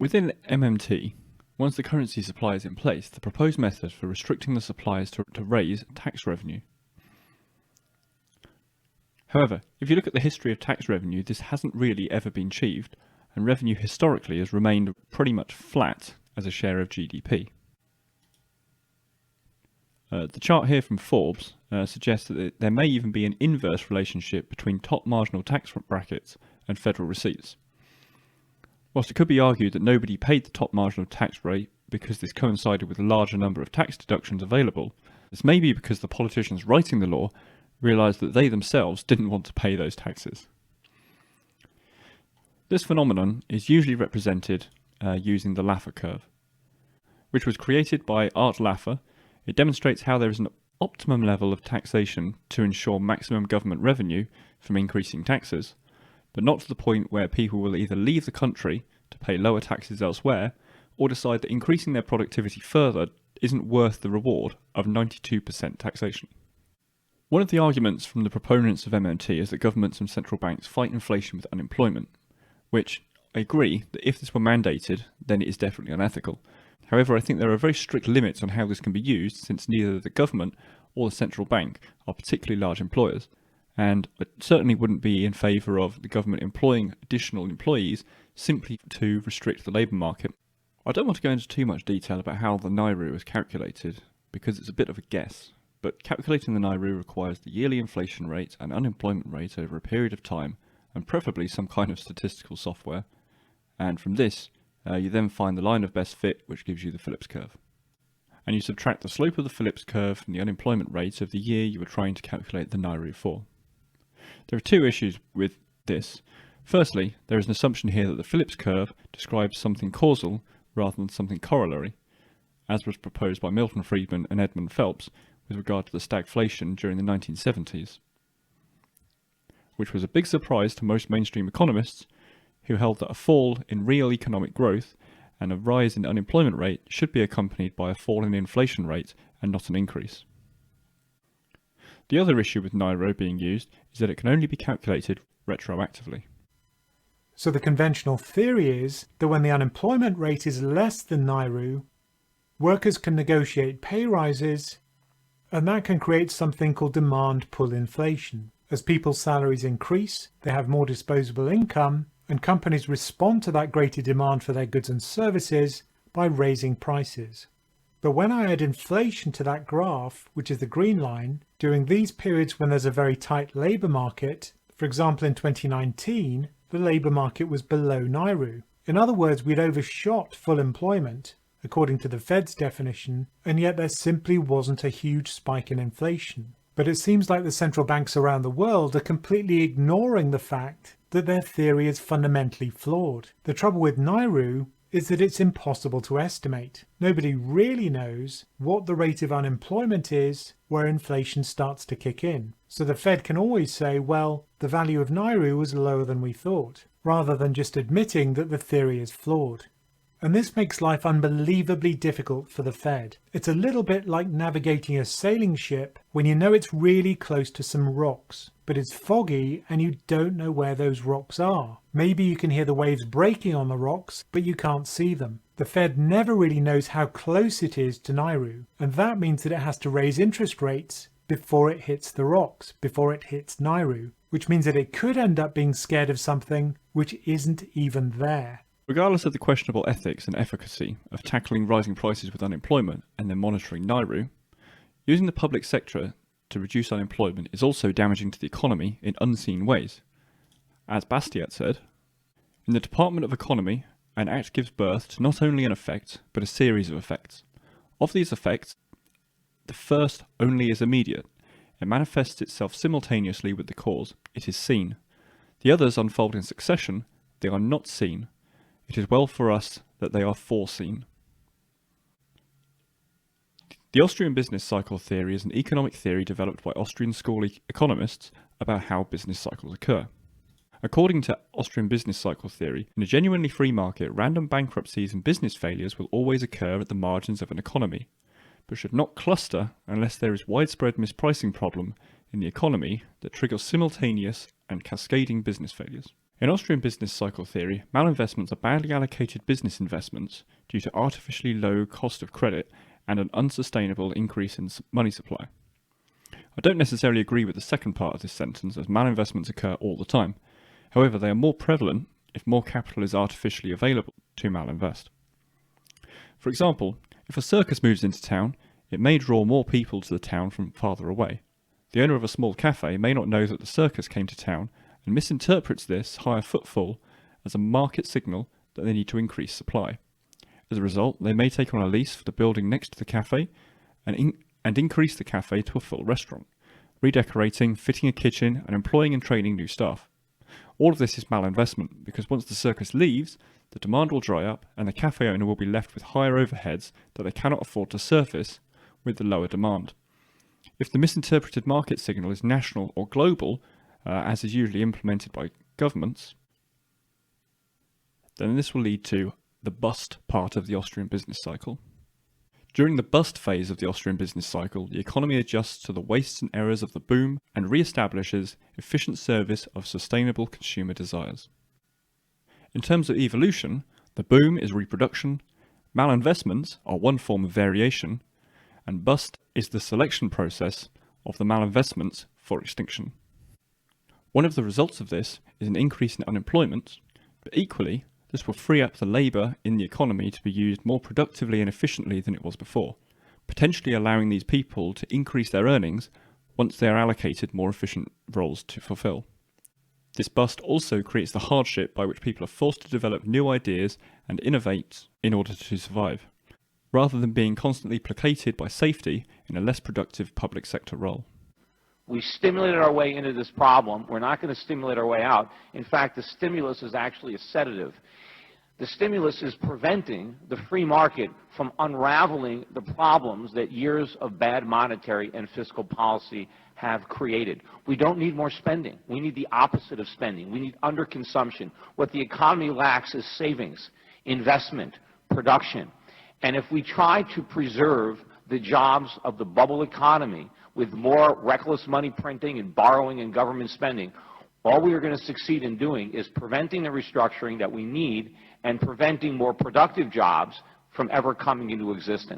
Within MMT, once the currency supply is in place, the proposed method for restricting the supply is to raise tax revenue. However, if you look at the history of tax revenue, this hasn't really ever been achieved, and revenue historically has remained pretty much flat as a share of GDP. The chart here from Forbes suggests that there may even be an inverse relationship between top marginal tax brackets and federal receipts. Whilst it could be argued that nobody paid the top marginal tax rate because this coincided with a larger number of tax deductions available, this may be because the politicians writing the law realised that they themselves didn't want to pay those taxes. This phenomenon is usually represented using the Laffer curve, which was created by Art Laffer. It demonstrates how there is an optimum level of taxation to ensure maximum government revenue from increasing taxes, but not to the point where people will either leave the country to pay lower taxes elsewhere or decide that increasing their productivity further isn't worth the reward of 92% taxation. One of the arguments from the proponents of MMT is that governments and central banks fight inflation with unemployment, which I agree that if this were mandated, then it is definitely unethical. However, I think there are very strict limits on how this can be used, since neither the government or the central bank are particularly large employers, and I certainly wouldn't be in favour of the government employing additional employees simply to restrict the labour market. I don't want to go into too much detail about how the Naira is calculated, because it's a bit of a guess, but calculating the Naira requires the yearly inflation rate and unemployment rate over a period of time, and preferably some kind of statistical software, and from this you then find the line of best fit, which gives you the Phillips curve. And you subtract the slope of the Phillips curve from the unemployment rate of the year you were trying to calculate the Naira for. There are two issues with this. Firstly, there is an assumption here that the Phillips curve describes something causal rather than something corollary, as was proposed by Milton Friedman and Edmund Phelps with regard to the stagflation during the 1970s, which was a big surprise to most mainstream economists, who held that a fall in real economic growth and a rise in unemployment rate should be accompanied by a fall in inflation rate and not an increase. The other issue with Naira being used is that it can only be calculated retroactively. So the conventional theory is that when the unemployment rate is less than Naira, workers can negotiate pay rises, and that can create something called demand pull inflation. As people's salaries increase, they have more disposable income, and companies respond to that greater demand for their goods and services by raising prices. But when I add inflation to that graph, which is the green line, during these periods when there's a very tight labour market, for example in 2019, the labour market was below Naira. In other words, we'd overshot full employment, according to the Fed's definition, and yet there simply wasn't a huge spike in inflation. But it seems like the central banks around the world are completely ignoring the fact that their theory is fundamentally flawed. The trouble with Naira is that it's impossible to estimate. Nobody really knows what the rate of unemployment is where inflation starts to kick in. So the Fed can always say, well, the value of Naira was lower than we thought, rather than just admitting that the theory is flawed. And this makes life unbelievably difficult for the Fed. It's a little bit like navigating a sailing ship when you know it's really close to some rocks, but it's foggy and you don't know where those rocks are. Maybe you can hear the waves breaking on the rocks, but you can't see them. The Fed never really knows how close it is to Naira, and that means that it has to raise interest rates before it hits the rocks, before it hits Naira, which means that it could end up being scared of something which isn't even there. Regardless of the questionable ethics and efficacy of tackling rising prices with unemployment and then monitoring Naira, using the public sector to reduce unemployment is also damaging to the economy in unseen ways. As Bastiat said, in the Department of Economy, an act gives birth to not only an effect, but a series of effects. Of these effects, the first only is immediate. It manifests itself simultaneously with the cause. It is seen. The others unfold in succession. They are not seen. It is well for us that they are foreseen. The Austrian business cycle theory is an economic theory developed by Austrian school economists about how business cycles occur. According to Austrian business cycle theory, in a genuinely free market, random bankruptcies and business failures will always occur at the margins of an economy, but should not cluster unless there is widespread mispricing problem in the economy that triggers simultaneous and cascading business failures. In Austrian business cycle theory, malinvestments are badly allocated business investments due to artificially low cost of credit and an unsustainable increase in money supply. I don't necessarily agree with the second part of this sentence, as malinvestments occur all the time. However, they are more prevalent if more capital is artificially available to malinvest. For example, if a circus moves into town, it may draw more people to the town from farther away. The owner of a small cafe may not know that the circus came to town and misinterprets this higher footfall as a market signal that they need to increase supply. As a result, they may take on a lease for the building next to the cafe and increase the cafe to a full restaurant, redecorating, fitting a kitchen, and employing and training new staff. All of this is malinvestment, because once the circus leaves, the demand will dry up and the cafe owner will be left with higher overheads that they cannot afford to service with the lower demand. If the misinterpreted market signal is national or global, as is usually implemented by governments, then this will lead to the bust part of the Austrian business cycle. During the bust phase of the Austrian business cycle, the economy adjusts to the wastes and errors of the boom and re-establishes efficient service of sustainable consumer desires. In terms of evolution, the boom is reproduction, malinvestments are one form of variation, and bust is the selection process of the malinvestments for extinction. One of the results of this is an increase in unemployment, but equally, this will free up the labour in the economy to be used more productively and efficiently than it was before, potentially allowing these people to increase their earnings once they are allocated more efficient roles to fulfil. This bust also creates the hardship by which people are forced to develop new ideas and innovate in order to survive, rather than being constantly placated by safety in a less productive public sector role. We stimulated our way into this problem. We're not going to stimulate our way out. In fact, the stimulus is actually a sedative. The stimulus is preventing the free market from unraveling the problems that years of bad monetary and fiscal policy have created. We don't need more spending. We need the opposite of spending. We need underconsumption. What the economy lacks is savings, investment, production. And if we try to preserve the jobs of the bubble economy with more reckless money printing and borrowing and government spending, all we are going to succeed in doing is preventing the restructuring that we need and preventing more productive jobs from ever coming into existence.